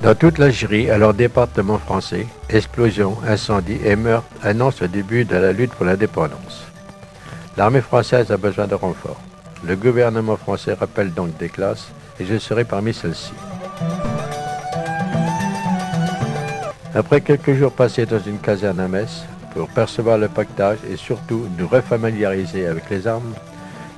Dans toute l'Algérie, alors département français, explosions, incendies et meurtres annoncent le début de la lutte pour l'indépendance. L'armée française a besoin de renforts. Le gouvernement français rappelle donc des classes et je serai parmi celles-ci. Après quelques jours passés dans une caserne à Metz, pour percevoir le pactage et surtout nous refamiliariser avec les armes,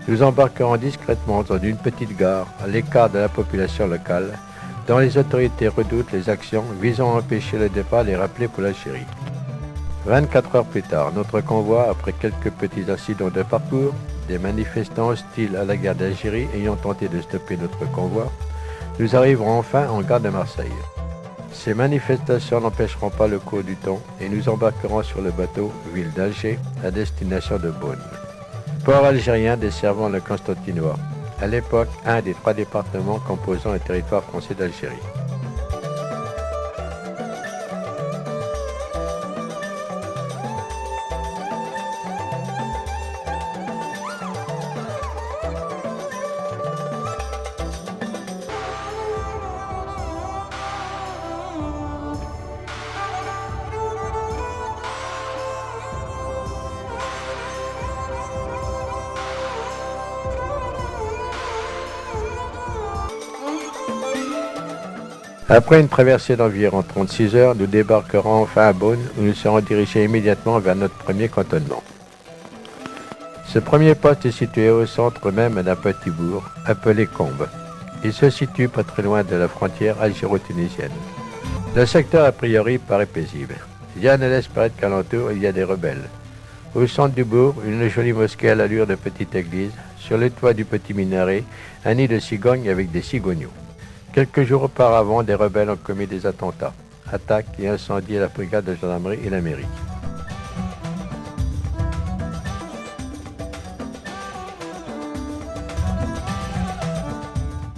nous embarquerons discrètement dans une petite gare à l'écart de la population locale, dont les autorités redoutent les actions visant à empêcher le départ des rappelés pour l'Algérie. 24 heures plus tard, notre convoi, après quelques petits incidents de parcours, des manifestants hostiles à la guerre d'Algérie ayant tenté de stopper notre convoi, nous arriverons enfin en gare de Marseille. Ces manifestations n'empêcheront pas le cours du temps et nous embarquerons sur le bateau Ville d'Alger à destination de Beaune. Port algérien desservant le Constantinois, à l'époque un des 3 départements composant le territoire français d'Algérie. Après une traversée d'environ 36 heures, nous débarquerons enfin à Beaune où nous serons dirigés immédiatement vers notre premier cantonnement. Ce premier poste est situé au centre même d'un petit bourg appelé Combes. Il se situe pas très loin de la frontière algéro-tunisienne. Le secteur a priori paraît paisible. Rien ne laisse paraître qu'alentour il y a des rebelles. Au centre du bourg, une jolie mosquée à l'allure de petite église. Sur le toit du petit minaret, un nid de cigognes avec des cigogneaux. Quelques jours auparavant, des rebelles ont commis des attentats, attaques et incendié la brigade de gendarmerie et la mairie.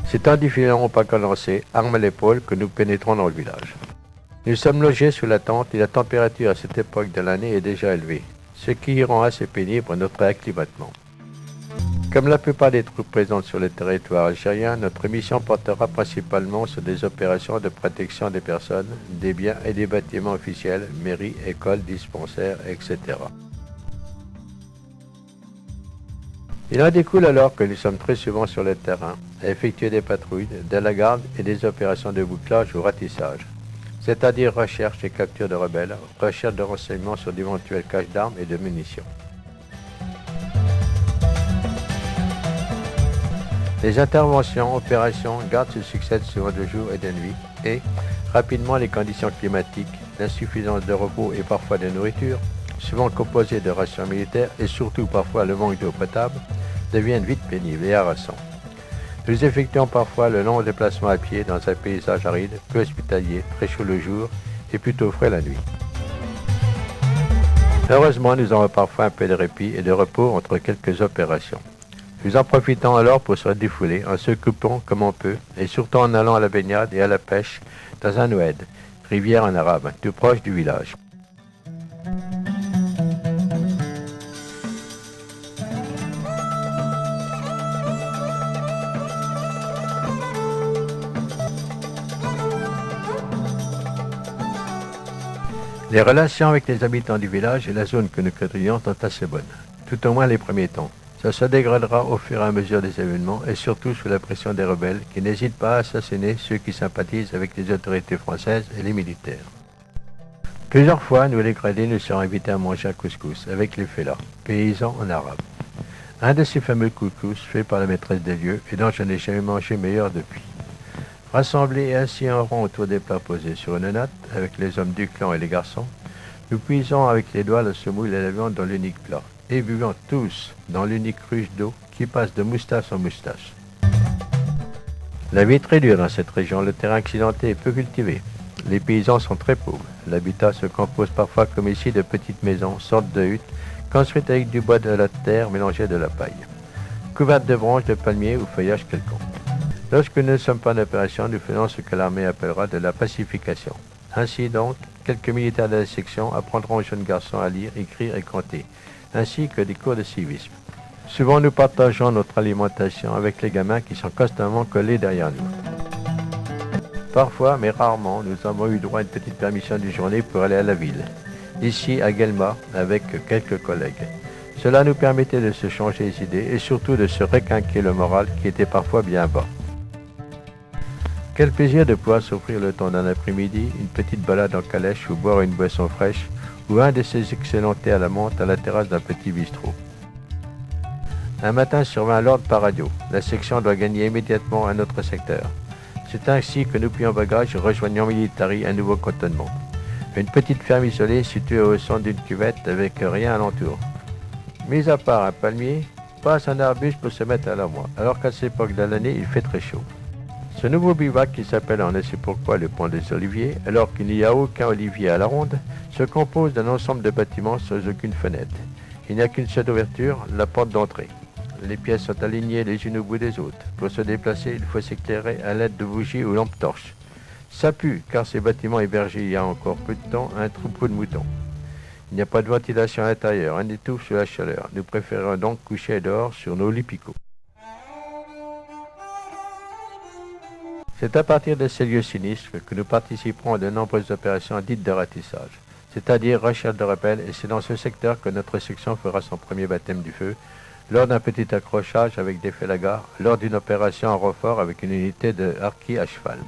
C'est un défilé en pas commencé, armes à l'épaule, que nous pénétrons dans le village. Nous sommes logés sous la tente et la température à cette époque de l'année est déjà élevée, ce qui rend assez pénible notre acclimatement. Comme la plupart des troupes présentes sur le territoire algérien, notre mission portera principalement sur des opérations de protection des personnes, des biens et des bâtiments officiels, mairies, écoles, dispensaires, etc. Il en découle alors que nous sommes très souvent sur le terrain, à effectuer des patrouilles, de la garde et des opérations de bouclage ou ratissage, c'est-à-dire recherche et capture de rebelles, recherche de renseignements sur d'éventuels caches d'armes et de munitions. Les interventions, opérations, gardes se succèdent souvent de jour et de nuit et, rapidement, les conditions climatiques, l'insuffisance de repos et parfois de nourriture, souvent composées de rations militaires et surtout parfois le manque d'eau potable, deviennent vite pénibles et harassants. Nous effectuons parfois le long déplacement à pied dans un paysage aride, peu hospitalier, très chaud le jour et plutôt frais la nuit. Heureusement, nous avons parfois un peu de répit et de repos entre quelques opérations. Nous en profitons alors pour se défouler en se coupant comme on peut et surtout en allant à la baignade et à la pêche dans un oued, rivière en arabe, tout proche du village. Les relations avec les habitants du village et la zone que nous quadrillons sont assez bonnes, tout au moins les premiers temps. Ça se dégradera au fur et à mesure des événements et surtout sous la pression des rebelles qui n'hésitent pas à assassiner ceux qui sympathisent avec les autorités françaises et les militaires. Plusieurs fois, nous les gradés nous sommes invités à manger un couscous avec les fellahs, paysans en arabe. Un de ces fameux couscous faits par la maîtresse des lieux et dont je n'ai jamais mangé meilleur depuis. Rassemblés et assis en rond autour des plats posés sur une natte avec les hommes du clan et les garçons, nous puisons avec les doigts le semoule et la viande dans l'unique plat. Et buvant tous dans l'unique ruche d'eau qui passe de moustache en moustache. La vie est très dure dans cette région, le terrain accidenté est peu cultivé. Les paysans sont très pauvres. L'habitat se compose parfois comme ici de petites maisons, sortes de huttes, construites avec du bois de la terre mélangé de la paille, couvertes de branches de palmiers ou feuillages quelconques. Lorsque nous ne sommes pas en opération, nous faisons ce que l'armée appellera de la pacification. Ainsi donc, quelques militaires de la section apprendront aux jeunes garçons à lire, écrire et compter, ainsi que des cours de civisme. Souvent, nous partageons notre alimentation avec les gamins qui sont constamment collés derrière nous. Parfois, mais rarement, nous avons eu droit à une petite permission d'une journée pour aller à la ville, ici à Guelma, avec quelques collègues. Cela nous permettait de se changer les idées et surtout de se requinquer le moral qui était parfois bien bas. Quel plaisir de pouvoir s'offrir le temps d'un après-midi, une petite balade en calèche ou boire une boisson fraîche ou un de ces excellents thés à la menthe à la terrasse d'un petit bistrot. Un matin survint l'ordre par radio. La section doit gagner immédiatement un autre secteur. C'est ainsi que nous, puis en bagage, rejoignons Militari, un nouveau cantonnement. Une petite ferme isolée située au centre d'une cuvette avec rien alentour. Mis à part un palmier, pas un arbuste pour se mettre à l'ombre, alors qu'à cette époque de l'année, il fait très chaud. Ce nouveau bivouac, qui s'appelle on ne sait pourquoi le Pont des Oliviers, alors qu'il n'y a aucun olivier à la ronde, se compose d'un ensemble de bâtiments sans aucune fenêtre. Il n'y a qu'une seule ouverture, la porte d'entrée. Les pièces sont alignées les unes au bout des autres. Pour se déplacer, il faut s'éclairer à l'aide de bougies ou lampes torches. Ça pue, car ces bâtiments hébergeaient il y a encore peu de temps un troupeau de moutons. Il n'y a pas de ventilation à l'intérieur, un étouffe sous la chaleur. Nous préférons donc coucher dehors sur nos lits picots. C'est à partir de ces lieux sinistres que nous participerons à de nombreuses opérations dites de ratissage, c'est-à-dire recherche de rebelles, et c'est dans ce secteur que notre section fera son premier baptême du feu, lors d'un petit accrochage avec des Félagas, lors d'une opération en renfort avec une unité de harkis à cheval.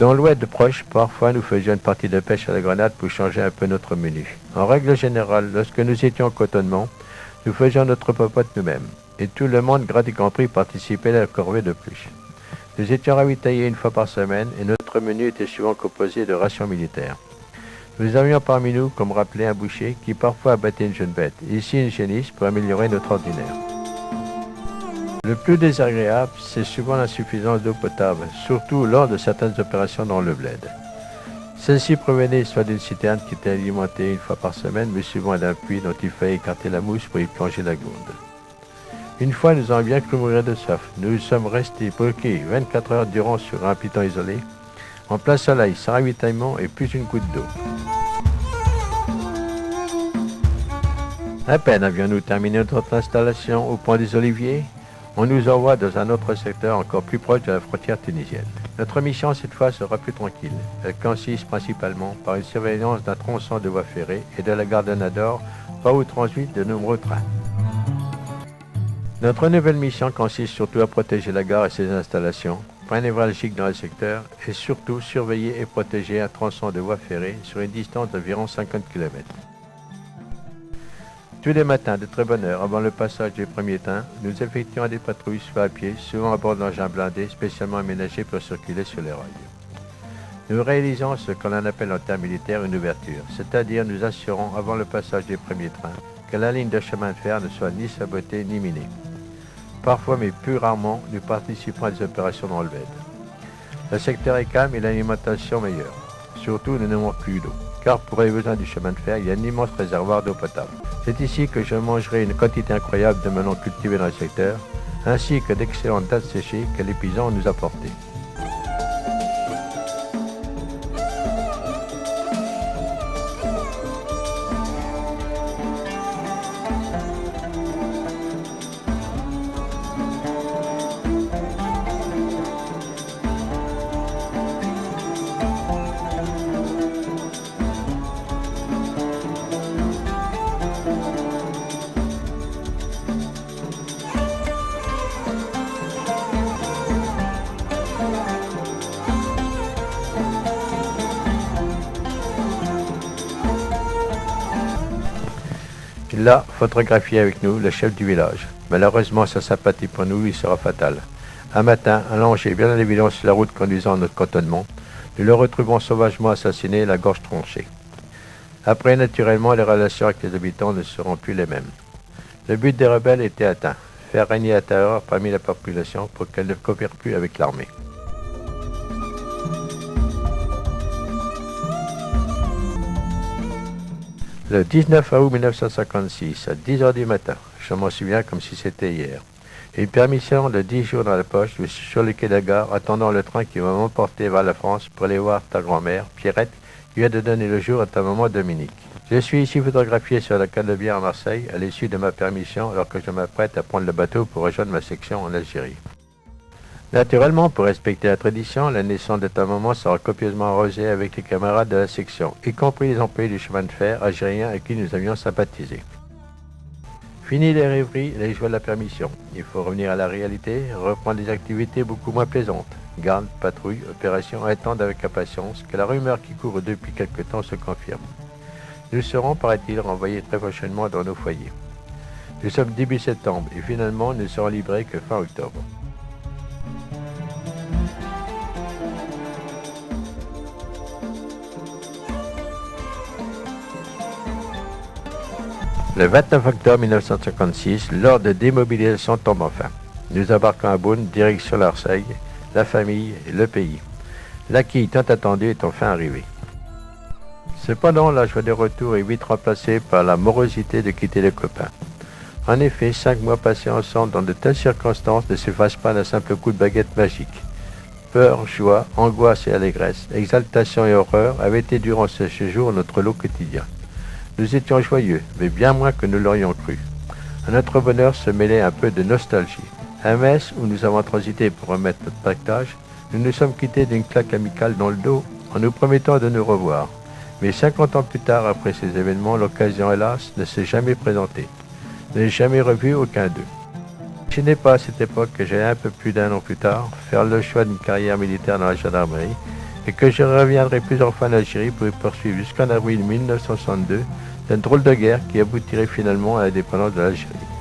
Dans l'ouest proche, parfois nous faisions une partie de pêche à la grenade pour changer un peu notre menu. En règle générale, lorsque nous étions en cotonnement, nous faisions notre popote nous-mêmes, et tout le monde, grade y compris, participait à la corvée de plus. Nous étions ravitaillés une fois par semaine, et notre menu était souvent composé de rations militaires. Nous avions parmi nous, comme rappelé, un boucher qui parfois abattait une jeune bête, ici une génisse pour améliorer notre ordinaire. Le plus désagréable, c'est souvent l'insuffisance d'eau potable, surtout lors de certaines opérations dans le bled. Celle-ci provenait soit d'une citerne qui était alimentée une fois par semaine, mais souvent d'un puits dont il fallait écarter la mousse pour y plonger la gourde. Une fois, nous avons bien cru mourir de soif. Nous sommes restés bloqués 24 heures durant sur un piton isolé, en plein soleil, sans ravitaillement et plus une goutte d'eau. À peine avions-nous terminé notre installation au Pont des Oliviers, on nous envoie dans un autre secteur encore plus proche de la frontière tunisienne. Notre mission cette fois sera plus tranquille. Elle consiste principalement par une surveillance d'un tronçon de voie ferrée et de la gare de Nador, par où transitent de nombreux trains. Notre nouvelle mission consiste surtout à protéger la gare et ses installations, point névralgique dans le secteur, et surtout surveiller et protéger un tronçon de voie ferrée sur une distance d'environ 50 km. Tous les matins, de très bonne heure, avant le passage des premiers trains, nous effectuons des patrouilles soit à pied, souvent à bord d'engins blindés spécialement aménagés pour circuler sur les rails. Nous réalisons ce qu'on appelle en termes militaires une ouverture, c'est-à-dire nous assurons avant le passage des premiers trains que la ligne de chemin de fer ne soit ni sabotée ni minée. Parfois, mais plus rarement, nous participons à des opérations dans le bled. Le secteur est calme et l'alimentation meilleure. Surtout, nous n'avons plus d'eau, car pour les besoins du chemin de fer, il y a un immense réservoir d'eau potable. C'est ici que je mangerai une quantité incroyable de melons cultivés dans le secteur, ainsi que d'excellentes dattes séchées que les paysans nous apportaient. Il a photographié avec nous le chef du village. Malheureusement, sa sympathie pour nous lui sera fatale. Un matin, allongé bien à l'évidence sur la route conduisant à notre cantonnement, nous le retrouvons sauvagement assassiné, la gorge tranchée. Après, naturellement, les relations avec les habitants ne seront plus les mêmes. Le but des rebelles était atteint, faire régner la terreur parmi la population pour qu'elle ne coopère plus avec l'armée. Le 19 août 1956, à 10 h du matin, je m'en souviens comme si c'était hier, Une permission de 10 jours dans la poche, je suis sur le quai de la gare, attendant le train qui va m'emporter vers la France pour aller voir ta grand-mère, Pierrette, qui vient de donner le jour à ta maman Dominique. Je suis ici photographié sur la cale de bière à Marseille, à l'issue de ma permission, alors que je m'apprête à prendre le bateau pour rejoindre ma section en Algérie. Naturellement, pour respecter la tradition, la naissance de ta maman sera copieusement arrosée avec les camarades de la section, y compris les employés du chemin de fer algériens avec qui nous avions sympathisé. Fini les rêveries et les joies de la permission. Il faut revenir à la réalité, reprendre des activités beaucoup moins plaisantes. Garde, patrouille, opération, attendre avec impatience que la rumeur qui court depuis quelque temps se confirme. Nous serons, paraît-il, renvoyés très prochainement dans nos foyers. Nous sommes début septembre et finalement nous serons livrés que fin octobre. Le 29 octobre 1956, l'ordre de démobilisation tombe enfin. Nous embarquons à Beaune, direction Marseille, la famille et le pays. L'acquis tant attendu est enfin arrivé. Cependant, la joie de retour est vite remplacée par la morosité de quitter les copains. En effet, 5 mois passés ensemble dans de telles circonstances ne s'effacent pas d'un simple coup de baguette magique. Peur, joie, angoisse et allégresse, exaltation et horreur avaient été durant ce séjour notre lot quotidien. Nous étions joyeux, mais bien moins que nous l'aurions cru. À notre bonheur se mêlait un peu de nostalgie. À Metz, où nous avons transité pour remettre notre pactage, nous nous sommes quittés d'une claque amicale dans le dos, en nous promettant de nous revoir. Mais 50 ans plus tard, après ces événements, l'occasion, hélas, ne s'est jamais présentée. Je n'ai jamais revu aucun d'eux. Ce n'est pas à cette époque que j'ai un peu plus d'1 an plus tard faire le choix d'une carrière militaire dans la gendarmerie et que je reviendrai plusieurs fois en Algérie pour y poursuivre jusqu'en avril 1962 cette drôle de guerre qui aboutirait finalement à l'indépendance de l'Algérie.